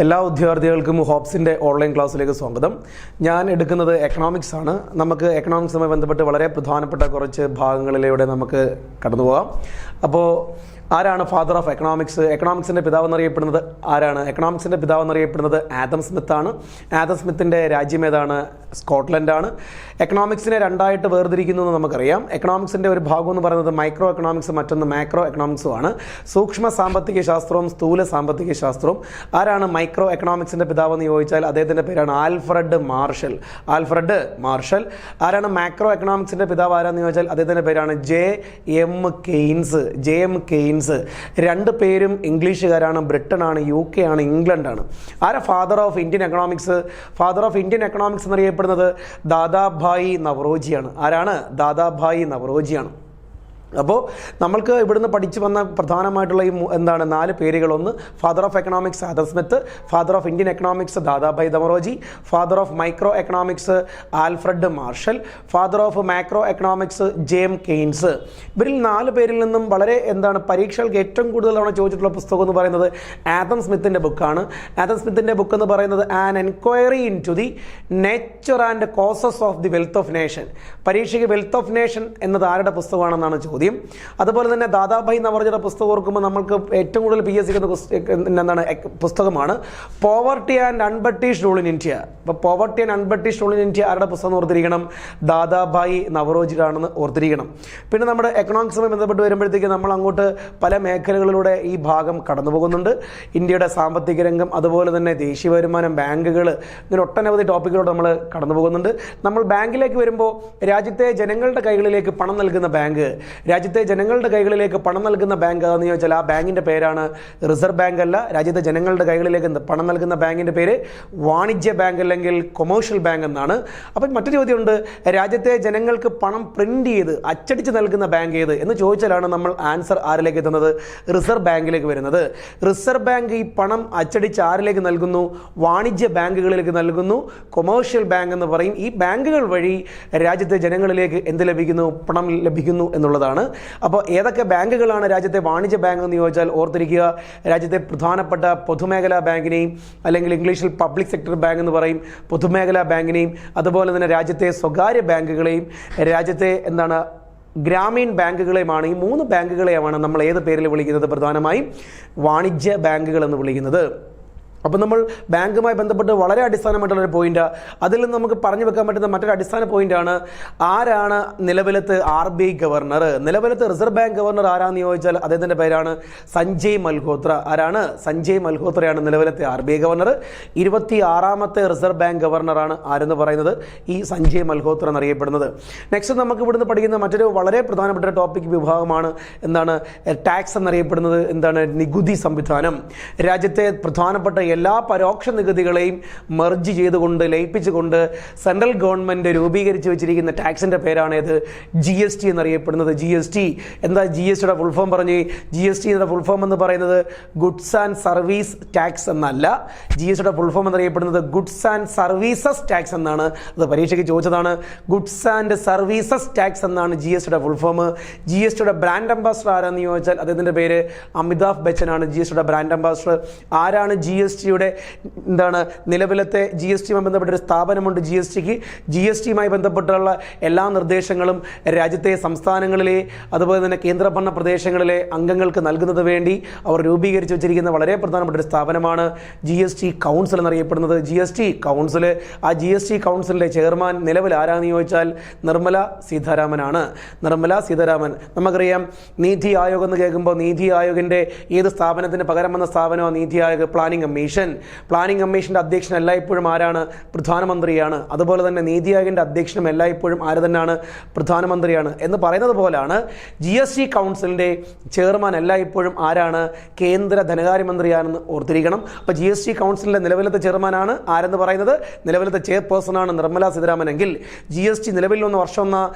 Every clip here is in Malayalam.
എല്ലാ വിദ്യാർത്ഥികൾക്കും ഹോപ്സിൻ്റെ ഓൺലൈൻ ക്ലാസ്സിലേക്ക് സ്വാഗതം. ഞാൻ എടുക്കുന്നത് എക്കണോമിക്സ് ആണ്. നമുക്ക് എക്കണോമിക്സുമായി ബന്ധപ്പെട്ട് വളരെ പ്രധാനപ്പെട്ട കുറച്ച് ഭാഗങ്ങളിലൂടെ നമുക്ക് കടന്നു പോകാം. അപ്പോൾ ആരാണ് ഫാദർ ഓഫ് എക്കണോമിക്സ്? എക്കണോമിക്സിൻ്റെ പിതാവ് എന്നറിയപ്പെടുന്നത് ആരാണ്? എക്കണോമിക്സിൻ്റെ പിതാവ് എന്നറിയപ്പെടുന്നത് ആദം സ്മിത്ത് ആണ്. ആദം സ്മിത്തിൻ്റെ രാജ്യം ഏതാണ്? സ്കോട്ട്ലൻഡാണ്. എക്കണോമിക്സിനെ രണ്ടായിട്ട് വേർതിരിക്കുന്നു എന്ന് നമുക്കറിയാം. എക്കണോമിക്സിൻ്റെ ഒരു ഭാഗം എന്ന് പറയുന്നത് മൈക്രോ എക്കണോമിക്സ്, മറ്റൊന്ന് മാക്രോ എക്കണോമിക്സുമാണ്. സൂക്ഷ്മ സാമ്പത്തിക ശാസ്ത്രവും സ്ഥൂല സാമ്പത്തിക ശാസ്ത്രവും. ആരാണ് മൈക്രോ എക്കണോമിക്സിൻ്റെ പിതാവ് എന്ന് ചോദിച്ചാൽ അദ്ദേഹത്തിൻ്റെ പേരാണ് ആൽഫ്രഡ് മാർഷൽ. ആരാണ് മാക്രോ എക്കണോമിക്സിൻ്റെ പിതാവ് ആരാന്ന് ചോദിച്ചാൽ അദ്ദേഹത്തിൻ്റെ പേരാണ് ജെ എം കെയ്ൻസ്. രണ്ട് പേരും ഇംഗ്ലീഷുകാരാണ്. ബ്രിട്ടനാണ്, UK ആണ്, ഇംഗ്ലണ്ടാണ്. ആരാ father of Indian economics? Father of Indian economics എന്നറിയപ്പെടുന്നത് ദാദാഭായി നവറോജിയാണ്. ആരാണ്? ദാദാഭായി നവറോജിയാണ്. അപ്പോൾ നമ്മൾക്ക് ഇവിടുന്ന് പഠിച്ചു വന്ന പ്രധാനമായിട്ടുള്ള ഈ നാല് പേരുകൾ. ഒന്ന് father of economics Adam Smith, father of Indian economics Dadabhai Naoroji, father of micro economics Alfred Marshall, father of macro economics James Keynes. ഇവരിൽ നാല് പേരിൽ നിന്നും വളരെ പരീക്ഷകൾക്ക് ഏറ്റവും കൂടുതൽ തവണ ചോദിച്ചിട്ടുള്ള പുസ്തകം എന്ന് പറയുന്നത് ആദം സ്മിത്തിൻ്റെ ബുക്കാണ്. ആദം സ്മിത്തിൻ്റെ ബുക്ക് എന്ന് പറയുന്നത് an inquiry into the nature and causes of the wealth of nation. പരീക്ഷയ്ക്ക് വെൽത്ത് ഓഫ് നേഷൻ എന്നത് ആരുടെ പുസ്തകമാണെന്നാണ് ചോദ്യം. അതുപോലെ തന്നെ ദാദാഭായ് നവറോജിയുടെ പുസ്തകം ഓർക്കുമ്പോൾ നമ്മൾക്ക് ഏറ്റവും കൂടുതൽ PSC പുസ്തകമാണ് poverty and unbritish rule in India. അപ്പോൾ poverty and unbritish rule in India ആരുടെ പുസ്തകം ഓർത്തിരിക്കണം? ദാദാഭായ് നവറോജിയാണെന്ന് ഓർത്തിരിക്കണം. പിന്നെ നമ്മുടെ എക്കണോമിക്സുമായി ബന്ധപ്പെട്ട് വരുമ്പോഴത്തേക്ക് നമ്മൾ അങ്ങോട്ട് പല മേഖലകളിലൂടെ ഈ ഭാഗം കടന്നു പോകുന്നുണ്ട്. ഇന്ത്യയുടെ സാമ്പത്തിക രംഗം, അതുപോലെ തന്നെ ദേശീയ വരുമാനം, ബാങ്കുകൾ, ഇങ്ങനെ ഒട്ടനവധി ടോപ്പിക്കുകളോട് നമ്മൾ കടന്നു പോകുന്നുണ്ട്. നമ്മൾ ബാങ്കിലേക്ക് വരുമ്പോൾ രാജ്യത്തെ ജനങ്ങളുടെ കൈകളിലേക്ക് പണം നൽകുന്ന ബാങ്ക്, രാജ്യത്തെ ജനങ്ങളുടെ കൈകളിലേക്ക് പണം നൽകുന്ന ബാങ്ക് എന്ന് ചോദിച്ചാൽ ആ ബാങ്കിൻ്റെ പേരാണ് റിസർവ് ബാങ്ക് അല്ല. രാജ്യത്തെ ജനങ്ങളുടെ കൈകളിലേക്ക് പണം നൽകുന്ന ബാങ്കിൻ്റെ പേര് വാണിജ്യ ബാങ്ക് അല്ലെങ്കിൽ കൊമേഴ്ഷ്യൽ ബാങ്ക് എന്നാണ്. അപ്പം മറ്റൊരു ചോദ്യമുണ്ട്, രാജ്യത്തെ ജനങ്ങൾക്ക് പണം പ്രിന്റ് ചെയ്ത് അച്ചടിച്ച് നൽകുന്ന ബാങ്ക് ഏത് എന്ന് ചോദിച്ചാലാണ് നമ്മൾ ആൻസർ ആരിലേക്ക് എത്തുന്നത്? റിസർവ് ബാങ്കിലേക്ക് വരുന്നത്. റിസർവ് ബാങ്ക് ഈ പണം അച്ചടിച്ച് ആരിലേക്ക് നൽകുന്നു? വാണിജ്യ ബാങ്കുകളിലേക്ക് നൽകുന്നു. കൊമേഴ്ഷ്യൽ ബാങ്ക് എന്ന് പറയും. ഈ ബാങ്കുകൾ വഴി രാജ്യത്തെ ജനങ്ങളിലേക്ക് എന്ത് ലഭിക്കുന്നു? പണം ലഭിക്കുന്നു എന്നുള്ളതാണ്. അപ്പോൾ ഏതൊക്കെ ബാങ്കുകളാണ് രാജ്യത്തെ വാണിജ്യ ബാങ്ക് എന്ന് ചോദിച്ചാൽ ഓർത്തിരിക്കുക, രാജ്യത്തെ പ്രധാനപ്പെട്ട പൊതുമേഖലാ ബാങ്കിനെയും, അല്ലെങ്കിൽ ഇംഗ്ലീഷിൽ പബ്ലിക് സെക്ടർ ബാങ്ക് എന്ന് പറയും, പൊതുമേഖലാ ബാങ്കിനെയും, അതുപോലെ തന്നെ രാജ്യത്തെ സ്വകാര്യ ബാങ്കുകളെയും, രാജ്യത്തെ ഗ്രാമീൺ ബാങ്കുകളെയുമാണ്. ഈ മൂന്ന് ബാങ്കുകളെയാണ് നമ്മൾ ഏത് പേരിൽ വിളിക്കുന്നത്? പ്രധാനമായും വാണിജ്യ ബാങ്കുകൾ എന്ന് വിളിക്കുന്നത്. അപ്പോൾ നമ്മൾ ബാങ്കുമായി ബന്ധപ്പെട്ട് വളരെ അടിസ്ഥാനമായിട്ടുള്ളൊരു പോയിന്റ്, അതിൽ നിന്ന് നമുക്ക് പറഞ്ഞു വെക്കാൻ പറ്റുന്ന മറ്റൊരു അടിസ്ഥാന പോയിന്റാണ് ആരാണ് നിലവിലത്തെ RBI ഗവർണർ? നിലവിലത്തെ റിസർവ് ബാങ്ക് ഗവർണർ ആരാന്ന് ചോദിച്ചാൽ അദ്ദേഹത്തിൻ്റെ പേരാണ് സഞ്ജയ് മൽഹോത്ര. ആരാണ്? സഞ്ജയ് മൽഹോത്രയാണ് നിലവിലത്തെ RBI ഗവർണർ. 26ാമത്തെ റിസർവ് ബാങ്ക് ഗവർണറാണ് ആരെന്ന് പറയുന്നത് ഈ സഞ്ജയ് മൽഹോത്ര എന്നറിയപ്പെടുന്നത്. നെക്സ്റ്റ് നമുക്ക് ഇവിടുന്ന് പഠിക്കുന്ന മറ്റൊരു വളരെ പ്രധാനപ്പെട്ട ടോപ്പിക് വിഭാഗമാണ് ടാക്സ് എന്നറിയപ്പെടുന്നത്. നികുതി സംവിധാനം. രാജ്യത്തെ പ്രധാനപ്പെട്ട എല്ലാ പരോക്ഷ നികുതികളെയും മെർജ് ചെയ്തുകൊണ്ട്, ലയിപ്പിച്ചുകൊണ്ട് സെൻട്രൽ ഗവൺമെൻറ് രൂപീകരിച്ച് വെച്ചിരിക്കുന്ന ടാക്സിൻ്റെ പേരാണ് ഇത് GST എന്നറിയപ്പെടുന്നത്. GST എന്താ? GSTയുടെ ഫുൾ ഫോം പറഞ്ഞ്. GSTയുടെ ഫുൾ ഫോം എന്ന് പറയുന്നത് ഗുഡ്സ് ആൻഡ് സർവീസ് ടാക്സ് എന്നല്ല. GSTയുടെ ഫുൾ ഫോം എന്നറിയപ്പെടുന്നത് ഗുഡ്സ് ആൻഡ് സർവീസസ് ടാക്സ് എന്നാണ്. അത് പരീക്ഷയ്ക്ക് ചോദിച്ചതാണ്. ഗുഡ്സ് ആൻഡ് സർവീസസ് ടാക്സ് എന്നാണ് GSTയുടെ ഫുൾ ഫോം. GSTയുടെ ബ്രാൻഡ് അംബാസഡർ ആരാന്ന് ചോദിച്ചാൽ അദ്ദേഹത്തിൻ്റെ പേര് അമിതാഭ് ബച്ചൻ ആണ് GSTയുടെ ബ്രാൻഡ് അംബാസഡർ. ആരാണ് GSTയുടെ നിലവിലത്തെ GSTയുമായി ബന്ധപ്പെട്ട ഒരു സ്ഥാപനമുണ്ട് GSTക്ക്. GSTയുമായി ബന്ധപ്പെട്ടുള്ള എല്ലാ നിർദ്ദേശങ്ങളും രാജ്യത്തെ സംസ്ഥാനങ്ങളിലെ, അതുപോലെ തന്നെ കേന്ദ്രഭരണ പ്രദേശങ്ങളിലെ അംഗങ്ങൾക്ക് നൽകുന്നത് വേണ്ടി അവർ രൂപീകരിച്ച് വെച്ചിരിക്കുന്ന വളരെ പ്രധാനപ്പെട്ട ഒരു സ്ഥാപനമാണ് GST കൗൺസിൽ എന്നറിയപ്പെടുന്നത്. GST council. ആ GST കൗൺസിലിൻ്റെ ചെയർമാൻ നിലവിൽ ആരാന്ന് ചോദിച്ചാൽ നിർമ്മല സീതാരാമനാണ്. നിർമ്മല സീതാരാമൻ. നമുക്കറിയാം നീതി ആയോഗ് എന്ന് കേൾക്കുമ്പോൾ നീതി ആയോഗിൻ്റെ ഏത് സ്ഥാപനത്തിന് പകരം വന്ന സ്ഥാപനമാണ് നീതി ആയോഗ്? Planning commission. കമ്മീഷൻ്റെ അധ്യക്ഷൻ എല്ലായ്പ്പോഴും ആരാണ്? പ്രധാനമന്ത്രിയാണ്. അതുപോലെ തന്നെ നീതി ആയോഗിൻ്റെ അധ്യക്ഷനും എല്ലായ്പ്പോഴും ആര് തന്നെയാണ്? പ്രധാനമന്ത്രിയാണ്. എന്ന് പറയുന്നത് പോലെയാണ് GST കൗൺസിലിൻ്റെ ചെയർമാൻ എല്ലായ്പ്പോഴും ആരാണ്? കേന്ദ്ര ധനകാര്യമന്ത്രിയാണെന്ന് ഓർത്തിരിക്കണം. അപ്പോൾ GST കൗൺസിലിൻ്റെ നിലവിലത്തെ ചെയർമാനാണ് ആരെന്ന് പറയുന്നത്? നിലവിലത്തെ ചെയർപേഴ്സൺ ആണ് നിർമ്മല സീതാരാമൻ. എങ്കിൽ GST നിലവിൽ വന്ന വർഷം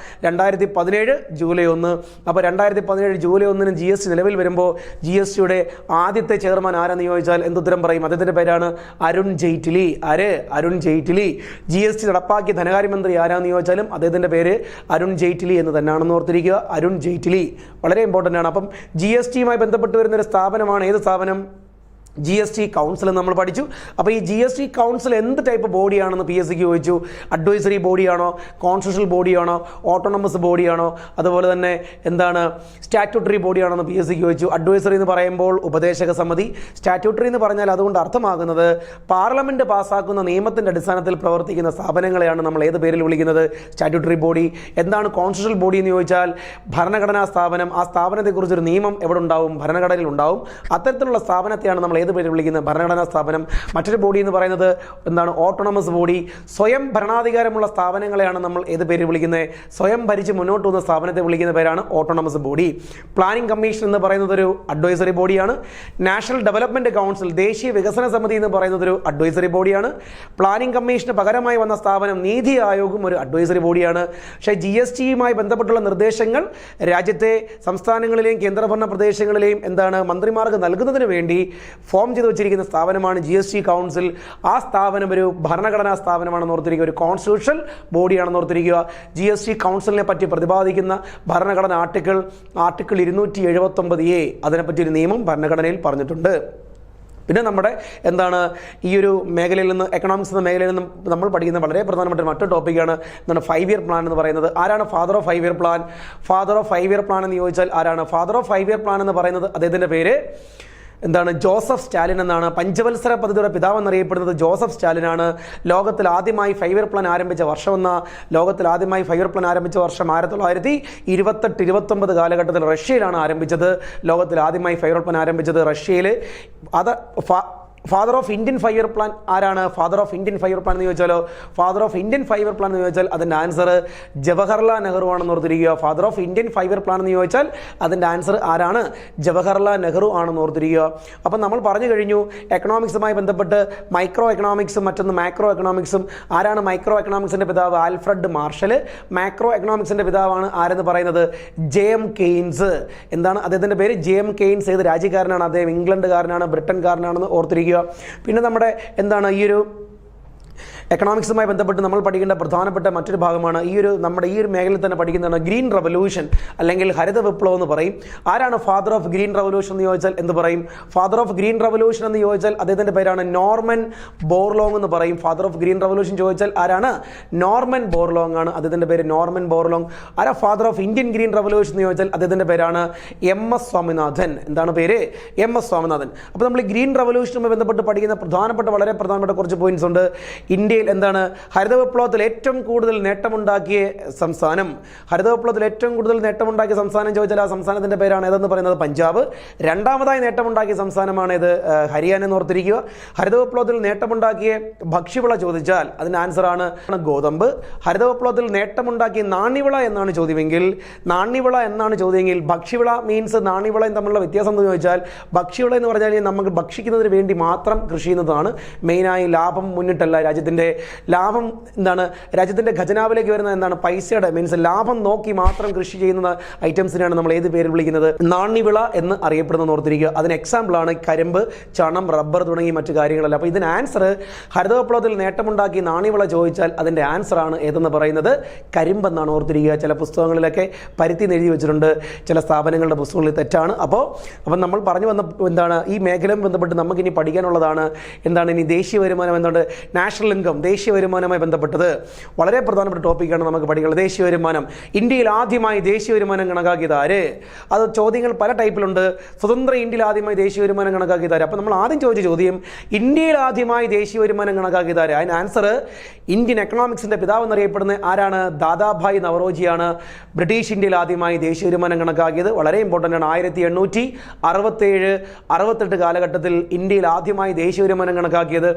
2017 ജൂലൈ 1. അപ്പോൾ 2017 ജൂലൈ 1 GST നിലവിൽ വരുമ്പോൾ GSTയുടെ ആദ്യത്തെ ചെയർമാൻ ആരെന്ന് ചോദിച്ചാൽ എന്തുത്തരം പറയും? അദ്ദേഹത്തിൻ്റെ പേരാണ് അരുൺ ജെയ്റ്റ്ലി. അരുൺ ജെയ്റ്റ്ലി. GST നടപ്പാക്കിയ ധനകാര്യമന്ത്രി ആരാന്ന് ചോദിച്ചാലും അദ്ദേഹത്തിൻ്റെ പേര് അരുൺ ജെയ്റ്റ്ലി എന്ന് തന്നെയാണെന്ന് ഓർത്തിരിക്കുക. അരുൺ ജെയ്റ്റ്ലി വളരെ ഇമ്പോർട്ടൻ്റ് ആണ്. അപ്പം GSTയുമായി ബന്ധപ്പെട്ട് വരുന്നൊരു സ്ഥാപനമാണ് ഏത് സ്ഥാപനം? GST കൗൺസിൽ നമ്മൾ പഠിച്ചു. അപ്പോൾ ഈ GST കൗൺസിൽ എന്ത് ടൈപ്പ് ബോഡിയാണെന്ന് PSC ചോദിച്ചു. അഡ്വൈസറി ബോഡിയാണോ, കോൺസ്റ്റിറ്റ്യൂഷണൽ ബോഡിയാണോ, ഓട്ടോണമസ് ബോഡിയാണോ, അതുപോലെ തന്നെ എന്താണ് സ്റ്റാറ്റ്യൂട്ടറി ബോഡിയാണെന്ന് PSC ചോദിച്ചു. അഡ്വൈസറി എന്ന് പറയുമ്പോൾ ഉപദേശക സമിതി, സ്റ്റാറ്റ്യൂട്ടറി എന്ന് പറഞ്ഞാൽ അതുകൊണ്ട് അർത്ഥമാകുന്നത് പാർലമെന്റ് പാസ്സാക്കുന്ന നിയമത്തിന്റെ അടിസ്ഥാനത്തിൽ പ്രവർത്തിക്കുന്ന സ്ഥാപനങ്ങളെയാണ് നമ്മൾ ഏത് പേരിൽ വിളിക്കുന്നത്? Statutory body. എന്താണ് കോൺസ്റ്റിറ്റ്യൂഷണൽ ബോഡി എന്ന് ചോദിച്ചാൽ ഭരണഘടനാ സ്ഥാപനം. ആ സ്ഥാപനത്തെക്കുറിച്ചൊരു നിയമം എവിടെ ഉണ്ടാവും? ഭരണഘടനയിൽ ഉണ്ടാവും. അത്തരത്തിലുള്ള സ്ഥാപനത്തെയാണ് നമ്മൾ പേര് വിളിക്കുന്നത്? ഭരണഘടനാ സ്ഥാപനം. മറ്റൊരു ബോഡി എന്ന് പറയുന്നത് എന്താണ്? Autonomous body. സ്വയം ഭരണാധികാരമുള്ള സ്ഥാപനങ്ങളെയാണ് നമ്മൾ ഏത് പേര് വിളിക്കുന്നത്? സ്വയം ഭരിച്ച് മുന്നോട്ട് പോകുന്ന സ്ഥാപനത്തെ വിളിക്കുന്ന പേരാണ് ഓട്ടോണമസ് ബോഡി. പ്ലാനിംഗ് കമ്മീഷൻ എന്ന് പറയുന്നത് ഒരു അഡ്വൈസറി ബോഡിയാണ്. നാഷണൽ ഡെവലപ്മെന്റ് കൗൺസിൽ, ദേശീയ വികസന സമിതി എന്ന് പറയുന്നത് ഒരു അഡ്വൈസറി ബോഡിയാണ്. പ്ലാനിംഗ് കമ്മീഷന് പകരമായി വന്ന സ്ഥാപനം നീതി ആയോഗും ഒരു അഡ്വൈസറി ബോഡിയാണ്. പക്ഷേ GSTയുമായി ബന്ധപ്പെട്ടുള്ള നിർദ്ദേശങ്ങൾ രാജ്യത്തെ സംസ്ഥാനങ്ങളിലെയും കേന്ദ്രഭരണ പ്രദേശങ്ങളിലെയും എന്താണ് മന്ത്രിമാർക്ക് നൽകുന്നതിന് വേണ്ടി ഫോം ചെയ്ത് വെച്ചിരിക്കുന്ന സ്ഥാപനമാണ് GST കൗൺസിൽ. ആ സ്ഥാപനം ഒരു ഭരണഘടനാ സ്ഥാപനമാണെന്ന് ഓർത്തിരിക്കുക, ഒരു കോൺസ്റ്റിറ്റ്യൂഷണൽ ബോഡിയാണെന്ന് ഓർത്തിരിക്കുക. GST കൗൺസിലിനെ പറ്റി പ്രതിപാദിക്കുന്ന ഭരണഘടന ആർട്ടിക്കിൾ 279A, അതിനെപ്പറ്റി ഒരു നിയമം ഭരണഘടനയിൽ പറഞ്ഞിട്ടുണ്ട്. പിന്നെ നമ്മുടെ എന്താണ് ഈ ഒരു മേഖലയിൽ നിന്ന്, എക്കണോമിക്സ് എന്ന മേഖലയിൽ നിന്നും നമ്മൾ പഠിക്കുന്ന വളരെ പ്രധാനപ്പെട്ട മറ്റൊരു ടോപ്പിക്കാണ് എന്താണ് 5 ഇയർ പ്ലാൻ എന്ന് പറയുന്നത്. ആരാണ് father of 5 year plan? Father of 5 year plan എന്ന് ചോദിച്ചാൽ ആരാണ്? ഫാദർ ഓഫ് 5 ഇയർ പ്ലാൻ എന്ന് പറയുന്നത് അദ്ദേഹത്തിൻ്റെ പേര് എന്താണ്? ജോസഫ് സ്റ്റാലിൻ എന്നാണ്. പഞ്ചവത്സര പദ്ധതിയുടെ പിതാവ് എന്നറിയപ്പെടുന്നത് ജോസഫ് സ്റ്റാലിനാണ്. ലോകത്തിൽ ആദ്യമായി 5 ഇയർ പ്ലാൻ ആരംഭിച്ച വർഷമെന്ന ലോകത്തിൽ ആദ്യമായി 5 ഇയർ പ്ലാൻ ആരംഭിച്ച വർഷം 1928-29 കാലഘട്ടത്തിൽ റഷ്യയിലാണ് ആരംഭിച്ചത്. ലോകത്തിൽ ആദ്യമായി 5 ഇയർ പ്ലാൻ ആരംഭിച്ചത് റഷ്യയിൽ. അത് father of Indian 5 year plan ആരാണ്? Father of Indian 5 year plan എന്ന് ചോദിച്ചാലോ, father of Indian 5 year plan എന്ന് ചോദിച്ചാൽ അതിൻ്റെ ആൻസർ ജവഹർലാൽ നെഹ്റു ആണെന്ന് ഓർത്തിരിക്കുക. Father of Indian 5 year plan എന്ന് ചോദിച്ചാൽ അതിൻ്റെ ആൻസർ ആരാണ്? ജവഹർലാൽ നെഹ്റു ആണെന്ന് ഓർത്തിരിക്കുക. അപ്പം നമ്മൾ പറഞ്ഞു കഴിഞ്ഞു എക്കണോമിക്സുമായി ബന്ധപ്പെട്ട് മൈക്രോ എക്കണോമിക്സും മറ്റൊന്ന് മാക്രോ എക്കണോമിക്സും. ആരാണ് മൈക്രോ എക്കണോമിക്സിൻ്റെ പിതാവ്? Alfred marshal. മാക്രോ എക്കണോമിക്സിൻ്റെ പിതാവാണ് ആരെന്ന് പറയുന്നത്? JM Keynes. എന്താണ് അദ്ദേഹത്തിൻ്റെ പേര്? JM Keynes. ഏത് രാജ്യക്കാരനാണ് അദ്ദേഹം? ഇംഗ്ലണ്ടുകാരനാണ്, ബ്രിട്ടൻകാരനാണെന്ന് ഓർത്തിരിക്കുക. പിന്നെ നമ്മുടെ എന്താണ് ഈ ഒരു എക്കണോമിക്സുമായി ബന്ധപ്പെട്ട് നമ്മൾ പഠിക്കേണ്ട പ്രധാനപ്പെട്ട മറ്റൊരു ഭാഗമാണ് നമ്മുടെ ഈ ഒരു മേഖലയിൽ തന്നെ പഠിക്കുന്നതാണ് ഗ്രീൻ റവല്യൂഷൻ അല്ലെങ്കിൽ ഹരിത വിപ്ലവം എന്ന് പറയും. ആരാണ് ഫാദർ ഓഫ് ഗ്രീൻ റവല്യൂഷൻ എന്ന് ചോദിച്ചാൽ എന്ത് പറയും? ഫാദർ ഓഫ് ഗ്രീൻ റവല്യൂഷൻ എന്ന് ചോദിച്ചാൽ അദ്ദേഹത്തിൻ്റെ പേരാണ് നോർമൻ ബോർലോങ് എന്ന് പറയും. ഫാദർ ഓഫ് ഗ്രീൻ റവല്യൂഷൻ ചോദിച്ചാൽ ആരാണ്? നോർമൻ ബോർലോങ് ആണ്. അദ്ദേഹത്തിൻ്റെ പേര് നോർമൻ ബോർലോങ്. ആരാ father of Indian green revolution എന്ന് ചോദിച്ചാൽ അദ്ദേഹത്തിൻ്റെ പേരാണ് MS സ്വാമിനാഥൻ. എന്താണ് പേര്? MS സ്വാമിനാഥൻ. അപ്പോൾ നമ്മൾ ഈ ഗ്രീൻ റവല്യൂഷനുമായി ബന്ധപ്പെട്ട് പഠിക്കുന്ന വളരെ പ്രധാനപ്പെട്ട കുറച്ച് പോയിന്റ്സ് ഉണ്ട്. ഇന്ത്യയിൽ എന്താണ് ഹരിത വിപ്ലവത്തിൽ ഏറ്റവും കൂടുതൽ നേട്ടമുണ്ടാക്കിയ സംസ്ഥാനം? ഹരിത വിപ്ലവത്തിൽ ഏറ്റവും കൂടുതൽ നേട്ടമുണ്ടാക്കിയ സംസ്ഥാനം ചോദിച്ചാൽ ആ സംസ്ഥാനത്തിന്റെ പേരാണ് ഏതെന്ന് പറയുന്നത്? പഞ്ചാബ്. രണ്ടാമതായി നേട്ടമുണ്ടാക്കിയ സംസ്ഥാനമാണ് ഇത് ഹരിയാന എന്ന് ഓർത്തിരിക്കുക. ഹരിത വിപ്ലവത്തിൽ നേട്ടമുണ്ടാക്കിയ ഭക്ഷ്യവിള ചോദിച്ചാൽ അതിന്റെ ആൻസർ ആണ് ഗോതമ്പ്. ഹരിത വിപ്ലവത്തിൽ നേട്ടമുണ്ടാക്കിയ നാണ്യവിള എന്നാണ് ചോദ്യമെങ്കിൽ ഭക്ഷ്യവിള മീൻസ് നാണ്യവിളയും തമ്മിലുള്ള വ്യത്യാസം എന്ന് ചോദിച്ചാൽ ഭക്ഷ്യവിള എന്ന് പറഞ്ഞാൽ നമുക്ക് ഭക്ഷിക്കുന്നതിന് വേണ്ടി മാത്രം കൃഷി ചെയ്യുന്നതാണ്. മെയിനായി ലാഭം മുന്നിട്ടല്ല. രാജ്യത്തിന്റെ ഖജനാവിലേക്ക് വരുന്ന എന്താണ്? പൈസയുടെ മീൻസ് ലാഭം നോക്കി മാത്രം കൃഷി ചെയ്യുന്ന ഐറ്റംസിനാണ് നമ്മൾ ഏത് പേരിൽ വിളിക്കുന്നത്? നാണ്യവിള എന്ന് അറിയപ്പെടുന്നത് ഓർത്തിരിക്കുക. അതിന് എക്സാമ്പിളാണ് കരിമ്പ്, ചണം, റബ്ബർ തുടങ്ങിയ മറ്റു കാര്യങ്ങളല്ല. അപ്പോൾ ഇതിന് ആൻസർ ഹരിത വിപ്ലവത്തിൽ നേട്ടമുണ്ടാക്കി നാണ്യവിള ചോദിച്ചാൽ അതിന്റെ ആൻസർ ആണ് ഏതെന്ന് പറയുന്നത്? കരിമ്പ് എന്നാണ് ഓർത്തിരിക്കുക. ചില പുസ്തകങ്ങളിലൊക്കെ പരുത്തി എഴുതി വെച്ചിട്ടുണ്ട്, ചില സ്ഥാപനങ്ങളുടെ പുസ്തകങ്ങളിൽ തെറ്റാണ്. അപ്പോൾ നമ്മൾ പറഞ്ഞു വന്ന എന്താണ് ഈ മേഖലയും ബന്ധപ്പെട്ട് നമുക്കിനി പഠിക്കാനുള്ളതാണ് എന്താണ് ഇനി ദേശീയ വരുമാനം, എന്താണ് നാഷണൽ ഇൻകം, ദേശീയ വരുമാനവുമായി ബന്ധപ്പെട്ടത് വളരെ പ്രധാനപ്പെട്ട ടോപ്പിക്കാണ് നമുക്ക് പഠിക്കുന്നത്. ദേശീയ വരുമാനം. ഇന്ത്യയിൽ ആദ്യമായി ദേശീയ വരുമാനം കണക്കാക്കിയത് ആര്? അത് ചോദ്യങ്ങൾ പല ടൈപ്പിലുണ്ട്. സ്വതന്ത്ര ഇന്ത്യയിൽ ആദ്യമായി ദേശീയ വരുമാനം കണക്കാക്കിയത് ആര്? അപ്പോൾ നമ്മൾ ആദ്യം ചോദിച്ച ചോദ്യം ഇന്ത്യയിൽ ആദ്യമായി ദേശീയ വരുമാനം കണക്കാക്കിയത് ആര്? അതിന് ആൻസർ ഇന്ത്യൻ എക്കണോമിക്സിന്റെ പിതാവ് എന്നറിയപ്പെടുന്ന ആരാണ്? ദാദാഭായ് നവറോജിയാണ്. ബ്രിട്ടീഷ് ഇന്ത്യയിൽ ആദ്യമായി ദേശീയ വരുമാനം കണക്കാക്കിയത് വളരെ ഇമ്പോർട്ടൻ്റ് ആണ്. 1867-68 കാലഘട്ടത്തിൽ ഇന്ത്യയിൽ ആദ്യമായി ദേശീയ വരുമാനം കണക്കാക്കിയത്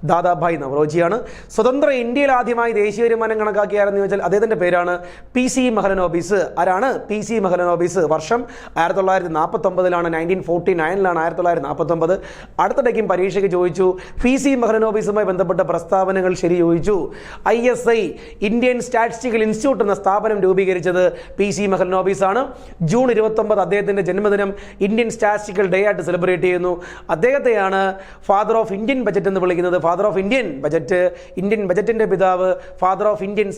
ദാദാഭായ് നവറോജിയാണ്. സ്വതന്ത്ര ഇന്ത്യയിൽ ആദ്യമായി ദേശീയ വരുമാനം കണക്കാക്കിയാരെന്ന് ചോദിച്ചാൽ അദ്ദേഹത്തിന്റെ പേരാണ് PC മഹലനോബിസ്. ആരാണ്? PC മഹലനോബിസ്. വർഷം 1949-ലാണ്, 1949-ലാണ് 1949. അടുത്തിടയ്ക്കും പരീക്ഷയ്ക്ക് ചോദിച്ചു PC മഹലനോബിസുമായി ബന്ധപ്പെട്ട പ്രസ്താവനകൾ ശരി ചോദിച്ചു. ISI ഇന്ത്യൻ സ്റ്റാറ്റിസ്റ്റിക്കൽ ഇൻസ്റ്റിറ്റ്യൂട്ട് എന്ന സ്ഥാപനം രൂപീകരിച്ചത് PC മഹലനോബിസ് ആണ്. ജൂൺ 29 അദ്ദേഹത്തിന്റെ ജന്മദിനം ഇന്ത്യൻ സ്റ്റാറ്റിസ്റ്റിക്കൽ ഡേ ആയിട്ട് സെലിബ്രേറ്റ് ചെയ്യുന്നു. അദ്ദേഹത്തെയാണ് ഫാദർ ഓഫ് ഇന്ത്യൻ ബജറ്റ് എന്ന് വിളിക്കുന്നത്. ഫാദർ ഓഫ് ഇന്ത്യൻ ബജറ്റ് ബജറ്റിൻ്റെ പിതാവ്, ഫാദർ ഓഫ് ഇന്ത്യൻ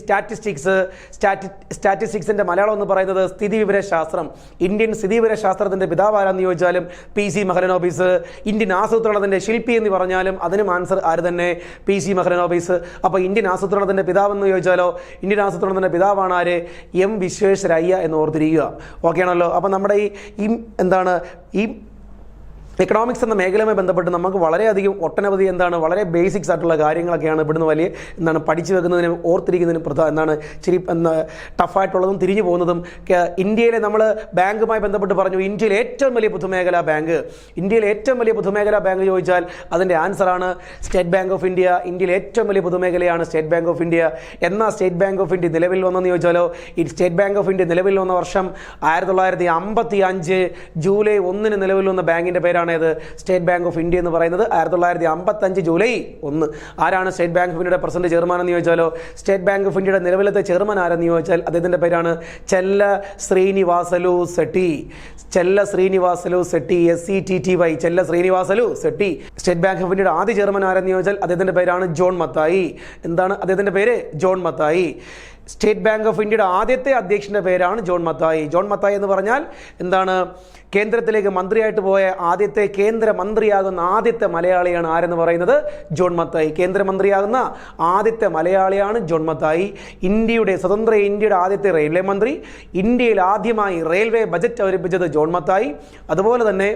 സ്റ്റാറ്റിസ്റ്റിക്സിൻ്റെ മലയാളം എന്ന് പറയുന്നത് സ്ഥിതിവിവരശാസ്ത്രം. ഇന്ത്യൻ സ്ഥിതിവിവരശാസ്ത്രത്തിൻ്റെ പിതാവ് ആരാന്ന് ചോദിച്ചാലും PC മഹലനോബിസ്. ഇന്ത്യൻ ആസൂത്രണത്തിൻ്റെ ശില്പി എന്ന് പറഞ്ഞാലും അതിനും ആൻസർ ആര് തന്നെ? PC മഹലനോബിസ്. അപ്പോൾ ഇന്ത്യൻ ആസൂത്രണത്തിൻ്റെ പിതാവെന്ന് ചോദിച്ചാലോ, ഇന്ത്യൻ ആസൂത്രണത്തിൻ്റെ പിതാവാണ് ആര്? M വിശ്വേശ്വരയ്യ എന്ന് ഓർത്തിരിക്കുക. ഓക്കെ ആണല്ലോ. അപ്പോൾ നമ്മുടെ ഈ എക്കണോമിക്സ് എന്ന മേഖലയുമായി ബന്ധപ്പെട്ട് നമുക്ക് വളരെയധികം ഒട്ടനവധി വളരെ ബേസിക്സ് ആയിട്ടുള്ള കാര്യങ്ങളൊക്കെയാണ് ഇവിടുന്ന് വലിയ പഠിച്ചു വെക്കുന്നതിനും ഓർത്തിരിക്കുന്നതിനും ഇച്ചിരി ടഫായിട്ടുള്ളതും തിരിഞ്ഞു പോകുന്നതും. ഇന്ത്യയിലെ നമ്മൾ ബാങ്കുമായി ബന്ധപ്പെട്ട് പറഞ്ഞു, ഇന്ത്യയിലെ ഏറ്റവും വലിയ പൊതുമേഖലാ ബാങ്ക് ചോദിച്ചാൽ അതിൻ്റെ ആൻസറാണ് സ്റ്റേറ്റ് ബാങ്ക് ഓഫ് ഇന്ത്യ. ഇന്ത്യയിലെ ഏറ്റവും വലിയ പൊതുമേഖലയാണ് സ്റ്റേറ്റ് ബാങ്ക് ഓഫ് ഇന്ത്യ. എന്നാൽ സ്റ്റേറ്റ് ബാങ്ക് ഓഫ് ഇന്ത്യ നിലവിൽ വന്നെന്ന് ചോദിച്ചാലോ, ഈ സ്റ്റേറ്റ് ബാങ്ക് ഓഫ് ഇന്ത്യ നിലവിൽ വന്ന വർഷം 1955 ജൂലൈ 1 നിലവിൽ വന്ന ബാങ്കിൻ്റെ പേരാണ് സ്റ്റേറ്റ് ബാങ്ക് ഓഫ് ഇന്ത്യ എന്ന് പറയുന്നത്. 1955 ജൂലൈ 1. ആരാണ് സ്റ്റേറ്റ് ബാങ്ക് ഓഫ് ഇന്ത്യയുടെ പ്രസിഡന്റ് ചെയർമാൻ എന്ന് ചോദിച്ചാലോ, സ്റ്റേറ്റ് ബാങ്ക് ഓഫ് ഇന്ത്യയുടെ നിലവിലത്തെ ചെയർമാൻ ആരെന്ന് ചോദിച്ചാൽ അദ്ദേഹത്തിന്റെ പേരാണ് ചെല്ല ശ്രീനിവാസലു സെട്ടി. SETTY, ചെല്ല ശ്രീനിവാസലു സെട്ടി. സ്റ്റേറ്റ് ബാങ്ക് ഓഫ് ഇന്ത്യയുടെ ആദ്യ ചെയർമാൻ ആരെന്ന് ചോദിച്ചാൽ അദ്ദേഹത്തിന്റെ പേരാണ് ജോൺ മത്തായി. എന്താണ് അദ്ദേഹത്തിന്റെ പേര്? John Mathai. State bank of ഇന്ത്യയുടെ ആദ്യത്തെ അധ്യക്ഷന്റെ പേരാണ് ജോൺ മത്തായി. ജോൺ മത്തായി എന്ന് പറഞ്ഞാൽ കേന്ദ്രത്തിലേക്ക് മന്ത്രിയായിട്ട് പോയ കേന്ദ്രമന്ത്രിയാകുന്ന ആദ്യത്തെ മലയാളിയാണ് ആരെന്ന് പറയുന്നത്? ജോൺ മത്തായി. കേന്ദ്രമന്ത്രിയാകുന്ന ആദ്യത്തെ മലയാളിയാണ് ജോൺ മത്തായി. സ്വതന്ത്ര ഇന്ത്യയുടെ ആദ്യത്തെ റെയിൽവേ മന്ത്രി. ഇന്ത്യയിൽ ആദ്യമായി റെയിൽവേ ബജറ്റ് അവതരിപ്പിച്ചത് ജോൺ മത്തായി. അതുപോലെ തന്നെ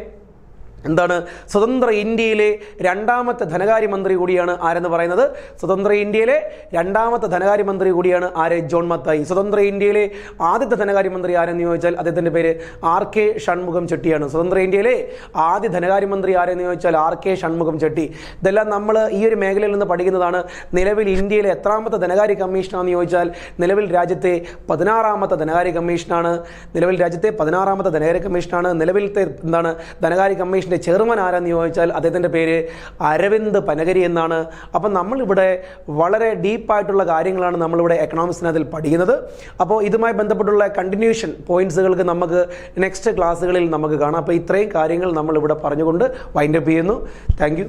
സ്വതന്ത്ര ഇന്ത്യയിലെ രണ്ടാമത്തെ ധനകാര്യമന്ത്രി കൂടിയാണ് ആരെന്ന് പറയുന്നത്? സ്വതന്ത്ര ഇന്ത്യയിലെ രണ്ടാമത്തെ ധനകാര്യമന്ത്രി കൂടിയാണ് ആര്? ജോൺ മത്തായി. സ്വതന്ത്ര ഇന്ത്യയിലെ ആദ്യത്തെ ധനകാര്യമന്ത്രി ആരെന്ന് ചോദിച്ചാൽ അദ്ദേഹത്തിന്റെ പേര് RK ഷൺമുഖം ചെട്ടിയാണ്. സ്വതന്ത്ര ഇന്ത്യയിലെ ആദ്യ ധനകാര്യമന്ത്രി ആരെന്ന് ചോദിച്ചാൽ RK ഷൺമുഖം ചെട്ടി. ഇതെല്ലാം നമ്മൾ ഈ ഒരു മേഖലയിൽ നിന്ന് പഠിക്കുന്നതാണ്. നിലവിൽ ഇന്ത്യയിലെ എത്രാമത്തെ ധനകാര്യ കമ്മീഷനാണെന്ന് ചോദിച്ചാൽ നിലവിൽ രാജ്യത്തെ 16ാമത്തെ ധനകാര്യ കമ്മീഷനാണ്. നിലവിലത്തെ ധനകാര്യ കമ്മീഷന്റെ ചെയർമാൻ ആരെന്ന് ചോദിച്ചാൽ അദ്ദേഹത്തിൻ്റെ പേര് അരവിന്ദ് പനഗരി എന്നാണ്. അപ്പം നമ്മളിവിടെ വളരെ ഡീപ്പായിട്ടുള്ള കാര്യങ്ങളാണ് നമ്മളിവിടെ എക്കണോമിക്സിനകത്തിൽ പഠിക്കുന്നത്. അപ്പോൾ ഇതുമായി ബന്ധപ്പെട്ടുള്ള കണ്ടിന്യൂഷൻ പോയിന്റ്സുകൾക്ക് നമുക്ക് നെക്സ്റ്റ് ക്ലാസ്സുകളിൽ നമുക്ക് കാണാം. അപ്പോൾ ഇത്രയും കാര്യങ്ങൾ നമ്മളിവിടെ പറഞ്ഞുകൊണ്ട് വൈൻഡപ്പ് ചെയ്യുന്നു. Thank you.